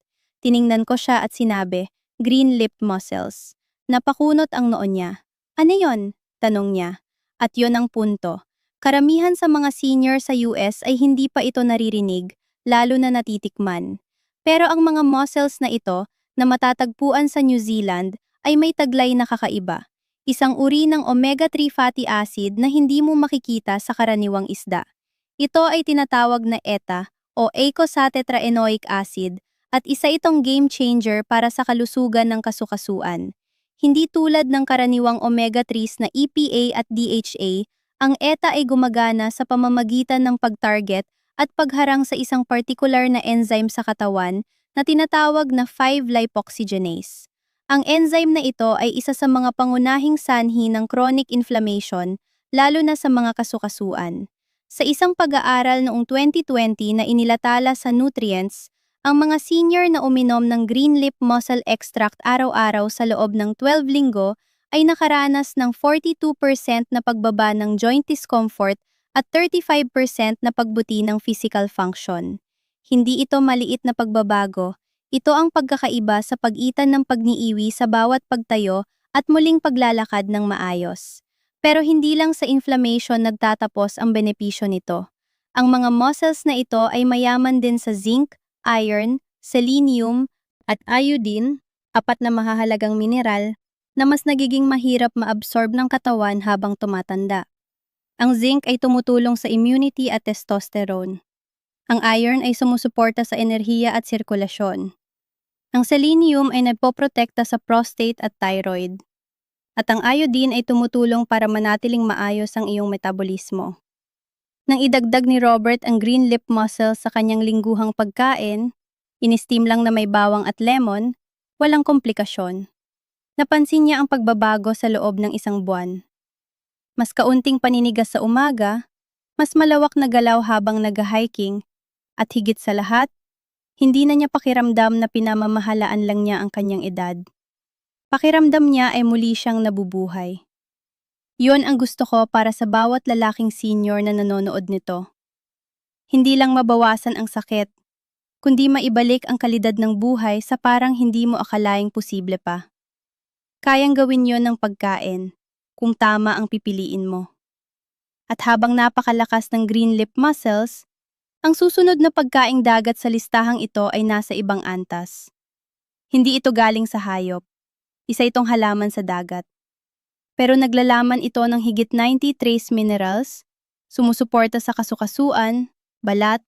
Tiningnan ko siya at sinabi, green lip mussels. Napakunot ang noo niya. Ano yon? Tanong niya. At yon ang punto. Karamihan sa mga senior sa US ay hindi pa ito naririnig, lalo na natitikman. Pero ang mga mussels na ito, na matatagpuan sa New Zealand, ay may taglay na kakaiba. Isang uri ng omega-3 fatty acid na hindi mo makikita sa karaniwang isda. Ito ay tinatawag na ETA o eicosapentaenoic acid at isa itong game changer para sa kalusugan ng kasukasuan. Hindi tulad ng karaniwang omega-3s na EPA at DHA, ang ETA ay gumagana sa pamamagitan ng pag-target at pagharang sa isang particular na enzyme sa katawan na tinatawag na 5-lipoxygenase. Ang enzyme na ito ay isa sa mga pangunahing sanhi ng chronic inflammation, lalo na sa mga kasukasuan. Sa isang pag-aaral noong 2020 na inilatala sa Nutrients, ang mga senior na uminom ng green lip mussel extract araw-araw sa loob ng 12 linggo ay nakaranas ng 42% na pagbaba ng joint discomfort at 35% na pagbuti ng physical function. Hindi ito maliit na pagbabago, Ito ang pagkakaiba sa pagitan ng pagniiwi sa bawat pagtayo at muling paglalakad ng maayos. Pero hindi lang sa inflammation nagtatapos ang benepisyo nito. Ang mga muscles na ito ay mayaman din sa zinc, iron, selenium, at iodine, apat na mahahalagang mineral, na mas nagiging mahirap maabsorb ng katawan habang tumatanda. Ang zinc ay tumutulong sa immunity at testosterone. Ang iron ay sumusuporta sa enerhiya at sirkulasyon. Ang selenium ay nagpoprotekta sa prostate at thyroid. At ang iodine ay tumutulong para manatiling maayos ang iyong metabolismo. Nang idagdag ni Robert ang green lip mussel sa kanyang lingguhang pagkain, in-steam lang na may bawang at lemon, walang komplikasyon. Napansin niya ang pagbabago sa loob ng isang buwan. Mas kaunting paninigas sa umaga, mas malawak na galaw habang nag-hiking, at higit sa lahat, hindi na niya pakiramdam na pinamamahalaan lang niya ang kanyang edad. Pakiramdam niya ay muli siyang nabubuhay. Yun ang gusto ko para sa bawat lalaking senior na nanonood nito. Hindi lang mabawasan ang sakit, kundi maibalik ang kalidad ng buhay sa parang hindi mo akalaing posible pa. Kayang gawin yon ng pagkain, kung tama ang pipiliin mo. At habang napakalakas ng green lip mussels, ang susunod na pagkaing dagat sa listahang ito ay nasa ibang antas. Hindi ito galing sa hayop. Isa itong halaman sa dagat. Pero naglalaman ito ng higit 90 trace minerals, sumusuporta sa kasukasuan, balat,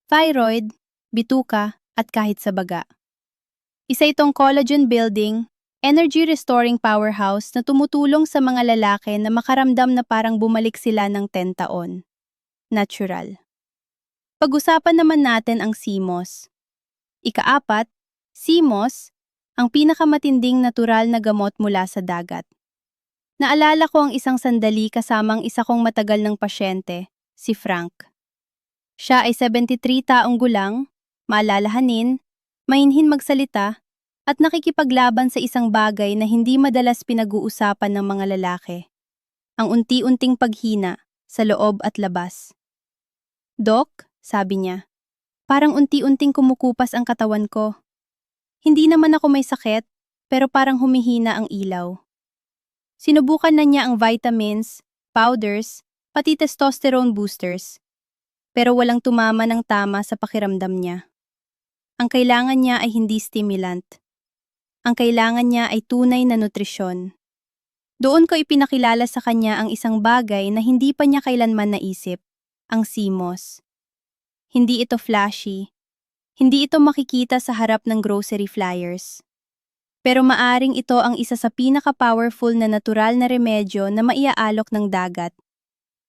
thyroid, bituka, at kahit sa baga. Isa itong collagen building, energy restoring powerhouse na tumutulong sa mga lalaki na makaramdam na parang bumalik sila ng 10 taon. Natural. Pag-usapan naman natin ang CMOS. Ikaapat, CMOS, ang pinakamatinding natural na gamot mula sa dagat. Naalala ko ang isang sandali kasamang isa kong matagal ng pasyente, si Frank. Siya ay 73 taong gulang, maalalahanin, mainhin magsalita, at nakikipaglaban sa isang bagay na hindi madalas pinag-uusapan ng mga lalaki. Ang unti-unting paghina sa loob at labas. "Dok," sabi niya, "parang unti-unting kumukupas ang katawan ko. Hindi naman ako may sakit, pero parang humihina ang ilaw." Sinubukan na niya ang vitamins, powders, pati testosterone boosters. Pero walang tumama ng tama sa pakiramdam niya. Ang kailangan niya ay hindi stimulant. Ang kailangan niya ay tunay na nutrisyon. Doon ko ipinakilala sa kanya ang isang bagay na hindi pa niya kailanman naisip, ang CMOS. Hindi ito flashy. Hindi ito makikita sa harap ng grocery flyers. Pero maaring ito ang isa sa pinaka-powerful na natural na remedyo na maiaalok ng dagat,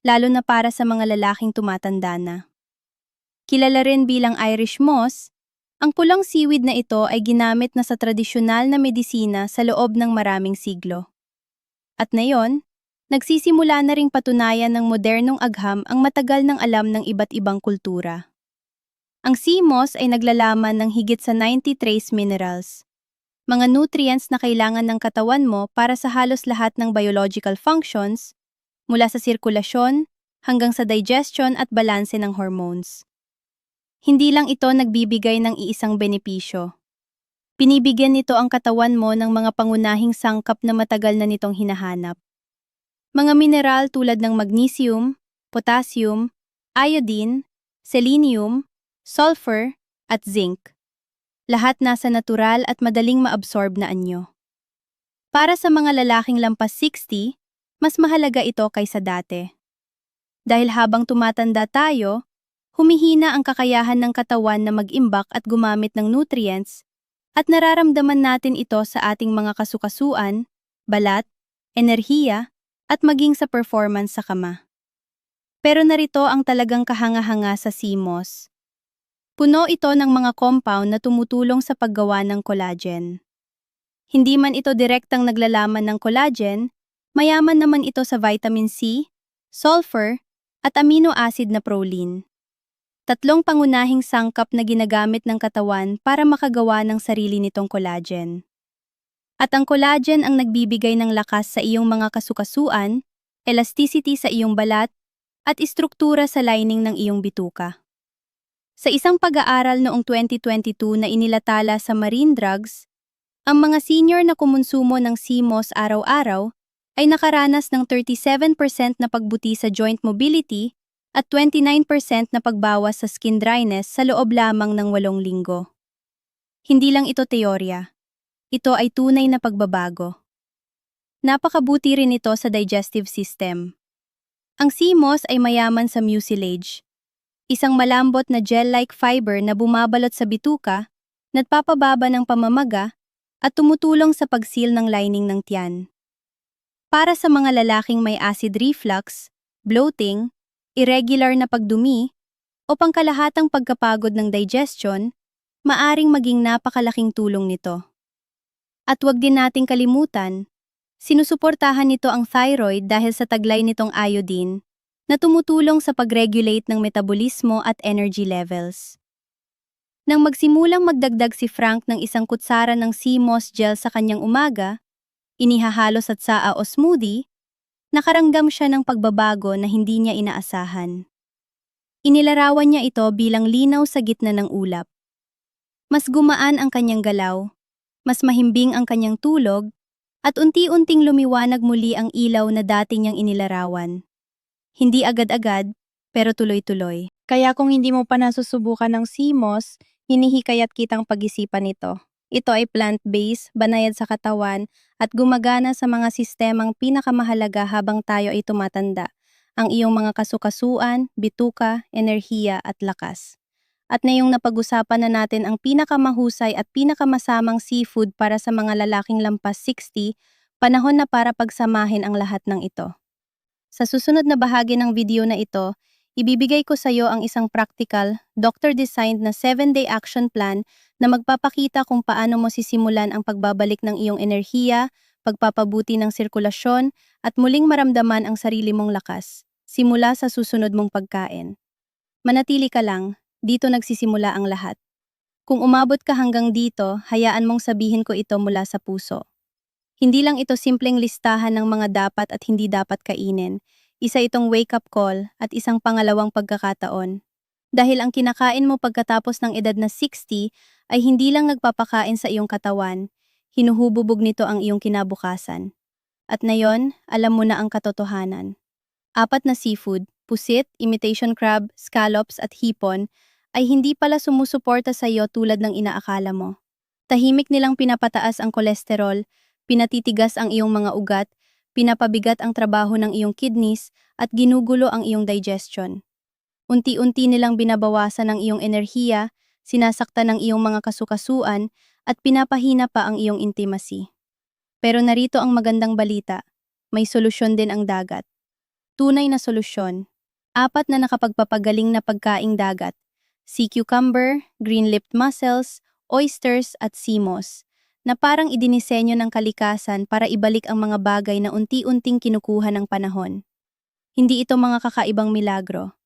lalo na para sa mga lalaking tumatanda na. Kilala rin bilang Irish moss, ang pulang seaweed na ito ay ginamit na sa tradisyonal na medisina sa loob ng maraming siglo. At ngayon, nagsisimula na ring patunayan ng modernong agham ang matagal ng alam ng iba't ibang kultura. Ang sea moss ay naglalaman ng higit sa 90 trace minerals, mga nutrients na kailangan ng katawan mo para sa halos lahat ng biological functions, mula sa sirkulasyon hanggang sa digestion at balanse ng hormones. Hindi lang ito nagbibigay ng iisang benepisyo. Binibigyan nito ang katawan mo ng mga pangunahing sangkap na matagal na nitong hinahanap. Mga mineral tulad ng magnesium, potassium, iodine, selenium, sulfur, at zinc. Lahat nasa natural at madaling maabsorb na anyo. Para sa mga lalaking lampas 60, mas mahalaga ito kaysa dati. Dahil habang tumatanda tayo, humihina ang kakayahan ng katawan na mag-imbak at gumamit ng nutrients, at nararamdaman natin ito sa ating mga kasukasuan, balat, enerhiya, at maging sa performance sa kama. Pero narito ang talagang kahanga-hanga sa CMOS. Puno ito ng mga compound na tumutulong sa paggawa ng collagen. Hindi man ito direktang naglalaman ng collagen, mayaman naman ito sa vitamin C, sulfur, at amino acid na proline. Tatlong pangunahing sangkap na ginagamit ng katawan para makagawa ng sarili nitong collagen. At ang collagen ang nagbibigay ng lakas sa iyong mga kasukasuan, elasticity sa iyong balat, at istruktura sa lining ng iyong bituka. Sa isang pag-aaral noong 2022 na inilatala sa Marine Drugs, ang mga senior na kumonsumo ng CMOS araw-araw ay nakaranas ng 37% na pagbuti sa joint mobility at 29% na pagbawas sa skin dryness sa loob lamang ng 8 linggo. Hindi lang ito teorya. Ito ay tunay na pagbabago. Napakabuti rin ito sa digestive system. Ang CMOS ay mayaman sa mucilage, isang malambot na gel-like fiber na bumabalot sa bituka, nagpapababa ng pamamaga, at tumutulong sa pagsil ng lining ng tiyan. Para sa mga lalaking may acid reflux, bloating, irregular na pagdumi, o pangkalahatang pagkapagod ng digestion, maaring maging napakalaking tulong nito. At huwag din nating kalimutan, sinusuportahan nito ang thyroid dahil sa taglay nitong iodine na tumutulong sa pag-regulate ng metabolismo at energy levels. Nang magsimulang magdagdag si Frank ng isang kutsara ng CMOS gel sa kanyang umaga, inihahalo sa tsaa o smoothie, nakaramdam siya ng pagbabago na hindi niya inaasahan. Inilarawan niya ito bilang linaw sa gitna ng ulap. Mas gumaan ang kanyang galaw, mas mahimbing ang kanyang tulog, at unti-unting lumiwanag muli ang ilaw na dati niyang inilarawan. Hindi agad-agad, pero tuloy-tuloy. Kaya kung hindi mo pa nasusubukan ng CMOS, hinihikayat kitang pag-isipan ito. Ito ay plant-based, banayad sa katawan, at gumagana sa mga sistemang pinakamahalaga habang tayo ay tumatanda, ang iyong mga kasukasuan, bituka, enerhiya at lakas. At ngayong napag-usapan na natin ang pinakamahusay at pinakamasamang seafood para sa mga lalaking lampas 60, panahon na para pagsamahin ang lahat ng ito. Sa susunod na bahagi ng video na ito, ibibigay ko sa iyo ang isang practical, doctor-designed na 7-day action plan na magpapakita kung paano mo sisimulan ang pagbabalik ng iyong enerhiya, pagpapabuti ng sirkulasyon, at muling maramdaman ang sarili mong lakas, simula sa susunod mong pagkain. Manatili ka lang, dito nagsisimula ang lahat. Kung umabot ka hanggang dito, hayaan mong sabihin ko ito mula sa puso. Hindi lang ito simpleng listahan ng mga dapat at hindi dapat kainin. Isa itong wake-up call at isang pangalawang pagkakataon. Dahil ang kinakain mo pagkatapos ng edad na 60 ay hindi lang nagpapakain sa iyong katawan, hinuhububog nito ang iyong kinabukasan. At ngayon, alam mo na ang katotohanan. 4 na seafood, pusit, imitation crab, scallops at hipon ay hindi pala sumusuporta sa iyo tulad ng inaakala mo. Tahimik nilang pinapataas ang kolesterol, pinatitigas ang iyong mga ugat, pinapabigat ang trabaho ng iyong kidneys, at ginugulo ang iyong digestion. Unti-unti nilang binabawasan ang iyong enerhiya, sinasaktan ang iyong mga kasukasuan, at pinapahina pa ang iyong intimacy. Pero narito ang magandang balita, may solusyon din ang dagat. Tunay na solusyon. 4 na nakapagpapagaling na pagkaing dagat, sea cucumber, green-lipped mussels, oysters at CMOS, na parang idinisenyo ng kalikasan para ibalik ang mga bagay na unti-unting kinukuha ng panahon. Hindi ito mga kakaibang milagro.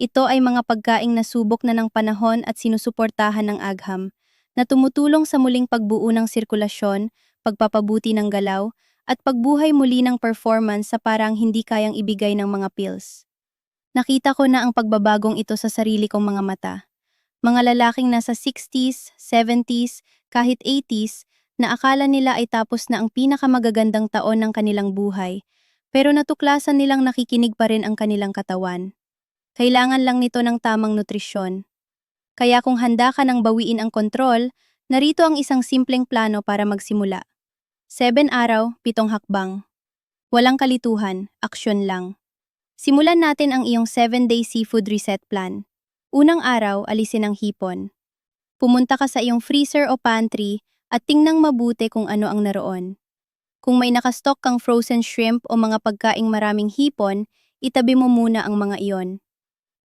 Ito ay mga pagkaing nasubok na ng panahon at sinusuportahan ng agham, na tumutulong sa muling pagbuo ng sirkulasyon, pagpapabuti ng galaw, at pagbuhay muli ng performance sa parang hindi kayang ibigay ng mga pills. Nakita ko na ang pagbabagong ito sa sarili kong mga mata. Mga lalaking nasa 60s, 70s, kahit 80s, na akala nila ay tapos na ang pinakamagagandang taon ng kanilang buhay, pero natuklasan nilang nakikinig pa rin ang kanilang katawan. Kailangan lang nito ng tamang nutrisyon. Kaya kung handa ka nang bawiin ang kontrol, narito ang isang simpleng plano para magsimula. 7 araw, 7 hakbang. Walang kalituhan, aksyon lang. Simulan natin ang iyong 7-day seafood reset plan. Unang araw, alisin ang hipon. Pumunta ka sa iyong freezer o pantry at tingnang mabuti kung ano ang naroon. Kung may nakastock kang frozen shrimp o mga pagkaing maraming hipon, itabi mo muna ang mga iyon.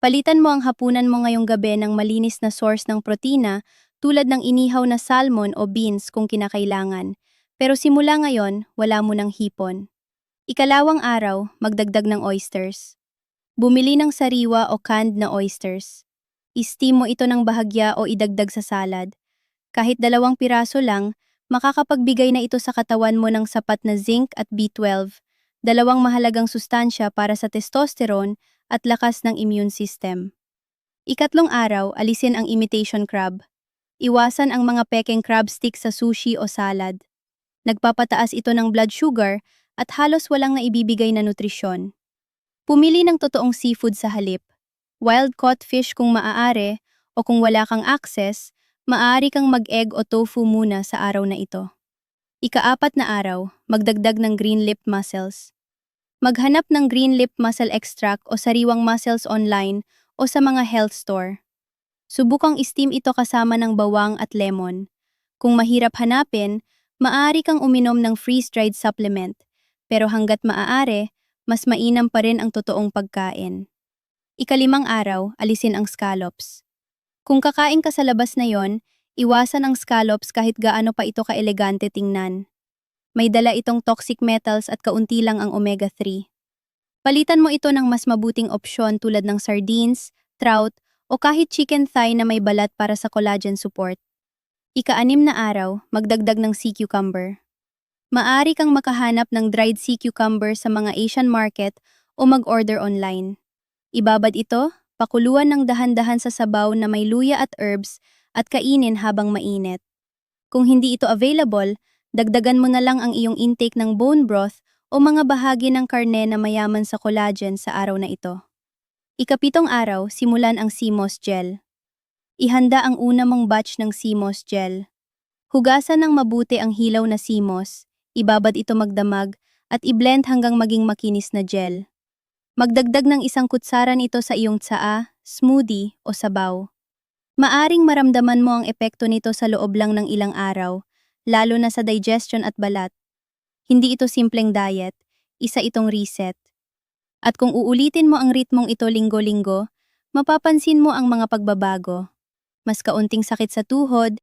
Palitan mo ang hapunan mo ngayong gabi ng malinis na source ng protina tulad ng inihaw na salmon o beans kung kinakailangan. Pero simula ngayon, wala mo ng hipon. Ikalawang araw, magdagdag ng oysters. Bumili ng sariwa o canned na oysters. I-steam mo ito ng bahagya o idagdag sa salad. Kahit 2 piraso lang, makakapagbigay na ito sa katawan mo ng sapat na zinc at B12, 2 mahalagang sustansya para sa testosterone at lakas ng immune system. Ikatlong araw, alisin ang imitation crab. Iwasan ang mga pekeng crab stick sa sushi o salad. Nagpapataas ito ng blood sugar at halos walang naibibigay na nutrisyon. Pumili ng totoong seafood sa halip. Wild caught fish kung maaari, o kung wala kang access, maaari kang mag-egg o tofu muna sa araw na ito. Ika-4 na araw, magdagdag ng green lip mussels. Maghanap ng green lip mussel extract o sariwang mussels online o sa mga health store. Subukang steam ito kasama ng bawang at lemon. Kung mahirap hanapin, maaari kang uminom ng freeze-dried supplement, pero hanggat maaari, mas mainam pa rin ang totoong pagkain. Ika-5 araw, alisin ang scallops. Kung kakain ka sa labas na yon, iwasan ang scallops kahit gaano pa ito kaelegante tingnan. May dala itong toxic metals at kaunti lang ang omega-3. Palitan mo ito ng mas mabuting opsyon tulad ng sardines, trout, o kahit chicken thigh na may balat para sa collagen support. Ika-6 na araw, magdagdag ng sea cucumber. Maaari kang makahanap ng dried sea cucumber sa mga Asian market o mag-order online. Ibabad ito, pakuluan ng dahan-dahan sa sabaw na may luya at herbs at kainin habang mainit. Kung hindi ito available, dagdagan mo na lang ang iyong intake ng bone broth o mga bahagi ng karne na mayaman sa collagen sa araw na ito. Ika-7 araw, simulan ang sea moss gel. Ihanda ang una mong batch ng sea moss gel. Hugasan ng mabuti ang hilaw na sea moss, ibabad ito magdamag, at i-blend hanggang maging makinis na gel. Magdagdag ng 1 kutsara nito sa iyong tsaa, smoothie o sabaw. Maaring maramdaman mo ang epekto nito sa loob lang ng ilang araw, lalo na sa digestion at balat. Hindi ito simpleng diet, isa itong reset. At kung uulitin mo ang ritmong ito linggo-linggo, mapapansin mo ang mga pagbabago. Mas kaunting sakit sa tuhod,